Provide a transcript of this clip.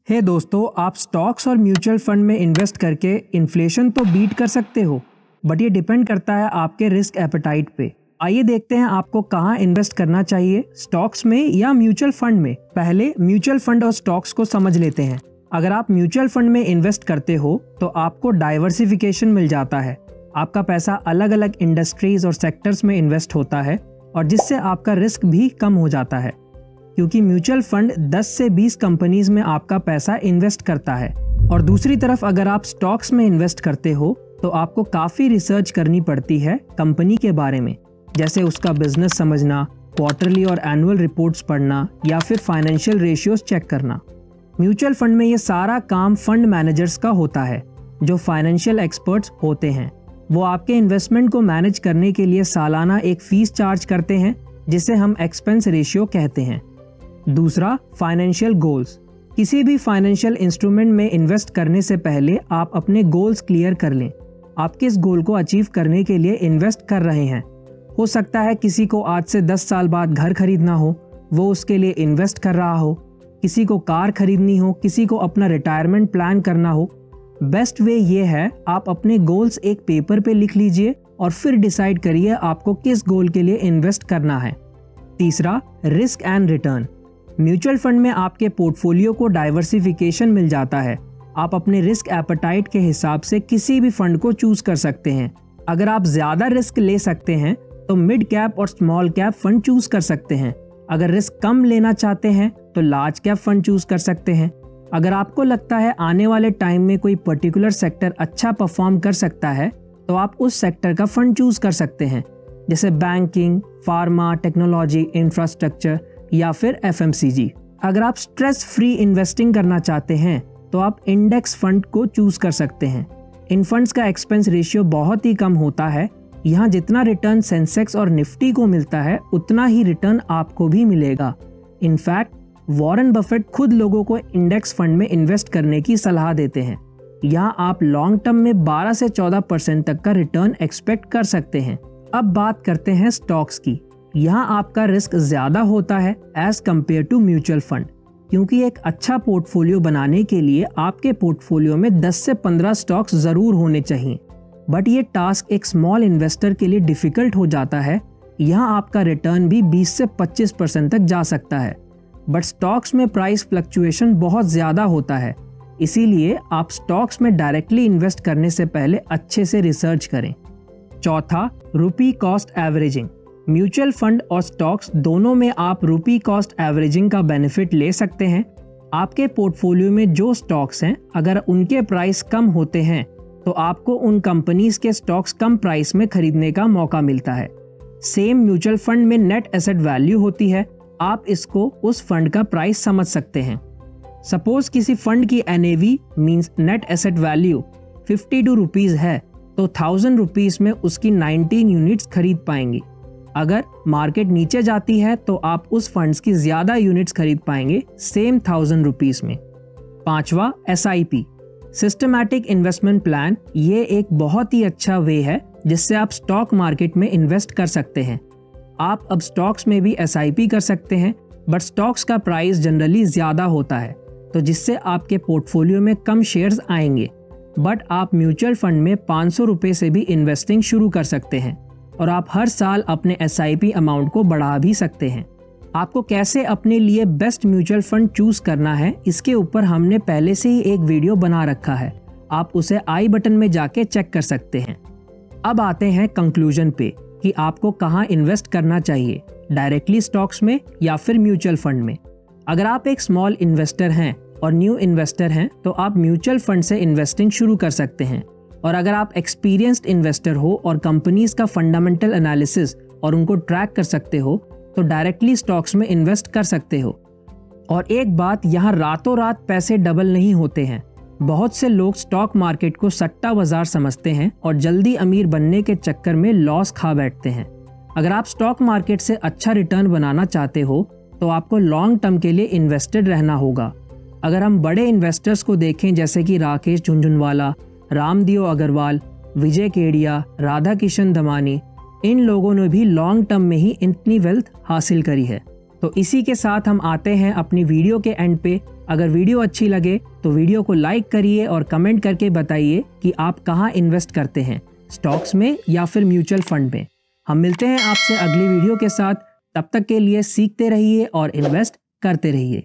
दोस्तों, आप स्टॉक्स और म्यूचुअल फंड में इन्वेस्ट करके इन्फ्लेशन तो बीट कर सकते हो, बट ये डिपेंड करता है आपके रिस्क एपेटाइट पे। आइए देखते हैं आपको कहाँ इन्वेस्ट करना चाहिए, स्टॉक्स में या म्यूचुअल फंड में। पहले म्यूचुअल फंड और स्टॉक्स को समझ लेते हैं। अगर आप म्यूचुअल फंड में इन्वेस्ट करते हो तो आपको डाइवर्सिफिकेशन मिल जाता है। आपका पैसा अलग अलग इंडस्ट्रीज और सेक्टर्स में इन्वेस्ट होता है और जिससे आपका रिस्क भी कम हो जाता है, क्योंकि म्यूचुअल फंड 10 से 20 कंपनीज में आपका पैसा इन्वेस्ट करता है। और दूसरी तरफ अगर आप स्टॉक्स में इन्वेस्ट करते हो तो आपको काफ़ी रिसर्च करनी पड़ती है कंपनी के बारे में, जैसे उसका बिजनेस समझना, क्वार्टरली और एनुअल रिपोर्ट्स पढ़ना या फिर फाइनेंशियल रेशियोज चेक करना। म्यूचुअल फंड में ये सारा काम फंड मैनेजर्स का होता है, जो फाइनेंशियल एक्सपर्ट्स होते हैं। वो आपके इन्वेस्टमेंट को मैनेज करने के लिए सालाना एक फीस चार्ज करते हैं, जिसे हम एक्सपेंस रेशियो कहते हैं। दूसरा, फाइनेंशियल गोल्स। किसी भी फाइनेंशियल इंस्ट्रूमेंट में इन्वेस्ट करने से पहले आप अपने गोल्स क्लियर कर लें। आप किस गोल को अचीव करने के लिए इन्वेस्ट कर रहे हैं। हो सकता है किसी को आज से 10 साल बाद घर खरीदना हो, वो उसके लिए इन्वेस्ट कर रहा हो। किसी को कार खरीदनी हो, किसी को अपना रिटायरमेंट प्लान करना हो। बेस्ट वे ये है, आप अपने गोल्स एक पेपर पे लिख लीजिए और फिर डिसाइड करिए आपको किस गोल के लिए इन्वेस्ट करना है। तीसरा, risk and return. Mutual fund में आपके पोर्टफोलियो को डाइवर्सिफिकेशन मिल जाता है। आप अपने रिस्क एपेटाइट के हिसाब से किसी भी फंड को चूज कर सकते हैं। अगर आप ज्यादा रिस्क ले सकते हैं तो मिड कैप और स्मॉल कैप फंड चूज कर सकते हैं। अगर रिस्क कम लेना चाहते हैं तो लार्ज कैप फंड चूज कर सकते हैं। अगर आपको लगता है आने वाले टाइम में कोई पर्टिकुलर सेक्टर अच्छा परफॉर्म कर सकता है तो आप उस सेक्टर का फंड चूज कर सकते हैं, जैसे बैंकिंग, फार्मा, टेक्नोलॉजी, इंफ्रास्ट्रक्चर या फिर FMCG। अगर आप स्ट्रेस फ्री इन्वेस्टिंग करना चाहते हैं तो आप इंडेक्स फंड को चूज कर सकते हैं। इन फंड्स का एक्सपेंस रेशियो बहुत ही कम होता है। यहाँ जितना रिटर्न सेंसेक्स और निफ्टी को मिलता है उतना ही रिटर्न आपको भी मिलेगा। इनफैक्ट वॉरेन बफेट खुद लोगों को इंडेक्स फंड में इन्वेस्ट करने की सलाह देते हैं। यहाँ आप लॉन्ग टर्म में 12 से 14% तक का रिटर्न एक्सपेक्ट कर सकते हैं। अब बात करते हैं स्टॉक्स की। यहाँ आपका रिस्क ज्यादा होता है as compared to mutual fund, क्योंकि एक अच्छा पोर्टफोलियो बनाने के लिए आपके पोर्टफोलियो में 10 से 15 स्टॉक्स जरूर होने चाहिए। बट ये टास्क एक स्मॉल इन्वेस्टर के लिए डिफिकल्ट हो जाता है। यहाँ आपका रिटर्न भी 20 से 25% तक जा सकता है, बट स्टॉक्स में प्राइस फ्लक्चुएशन बहुत ज्यादा होता है। इसीलिए आप स्टॉक्स में डायरेक्टली इन्वेस्ट करने से पहले अच्छे से रिसर्च करें। चौथा, रुपी कॉस्ट एवरेजिंग। म्यूचुअल फंड और स्टॉक्स दोनों में आप रुपी कॉस्ट एवरेजिंग का बेनिफिट ले सकते हैं। आपके पोर्टफोलियो में जो स्टॉक्स हैं, अगर उनके प्राइस कम होते हैं तो आपको उन कंपनीज के स्टॉक्स कम प्राइस में खरीदने का मौका मिलता है। सेम म्यूचुअल फंड में नेट एसेट वैल्यू होती है, आप इसको उस फंड का प्राइस समझ सकते हैं। सपोज किसी फंड की NAV means net asset value 52 rupees है तो 1000 रुपीज में उसकी 19 यूनिट्स खरीद पाएंगे। अगर मार्केट नीचे जाती है तो आप उस फंड्स की ज्यादा यूनिट्स खरीद पाएंगे सेम 1000 रुपीज में। पांचवा, SIP सिस्टमैटिक इन्वेस्टमेंट प्लान। ये एक बहुत ही अच्छा वे है जिससे आप स्टॉक मार्केट में इन्वेस्ट कर सकते हैं। आप अब स्टॉक्स में भी SIP कर सकते हैं, बट स्टॉक्स का प्राइस जनरली ज्यादा होता है, तो जिससे आपके पोर्टफोलियो में कम शेयर्स आएंगे। बट आप म्यूचुअल फंड में 500 रुपए से भी इन्वेस्टिंग शुरू कर सकते हैं और आप हर साल अपने SIP अमाउंट को बढ़ा भी सकते हैं। आपको कैसे अपने लिए बेस्ट म्यूचुअल फंड चूज करना है, इसके ऊपर हमने पहले से ही एक वीडियो बना रखा है, आप उसे आई बटन में जाके चेक कर सकते हैं। अब आते हैं कंक्लूजन पे कि आपको कहाँ इन्वेस्ट करना चाहिए, डायरेक्टली स्टॉक्स में या फिर म्यूचुअल फंड में। अगर आप एक स्मॉल इन्वेस्टर हैं और न्यू इन्वेस्टर हैं तो आप म्यूचुअल फंड से इन्वेस्टिंग शुरू कर सकते हैं। और अगर आप एक्सपीरियंस्ड इन्वेस्टर हो और कंपनीज का फंडामेंटल एनालिसिस और उनको ट्रैक कर सकते हो तो डायरेक्टली स्टॉक्स में इन्वेस्ट कर सकते हो। और एक बात, यहाँ रातों रात पैसे डबल नहीं होते हैं। बहुत से लोग स्टॉक मार्केट को सट्टा बाजार समझते हैं और जल्दी अमीर बनने के चक्कर में लॉस खा बैठते हैं। अगर आप स्टॉक मार्केट से अच्छा रिटर्न बनाना चाहते हो तो आपको लॉन्ग टर्म के लिए इन्वेस्टेड रहना होगा। अगर हम बड़े इन्वेस्टर्स को देखें, जैसे कि राकेश झुनझुनवाला, रामदेव अग्रवाल, विजय केडिया, राधा किशन दमानी, इन लोगों ने भी लॉन्ग टर्म में ही इतनी वेल्थ हासिल करी है। तो इसी के साथ हम आते हैं अपनी वीडियो के एंड पे। अगर वीडियो अच्छी लगे तो वीडियो को लाइक करिए और कमेंट करके बताइए कि आप कहाँ इन्वेस्ट करते हैं, स्टॉक्स में या फिर म्यूचुअल फंड में। हम मिलते हैं आपसे अगली वीडियो के साथ। तब तक के लिए सीखते रहिए और इन्वेस्ट करते रहिए।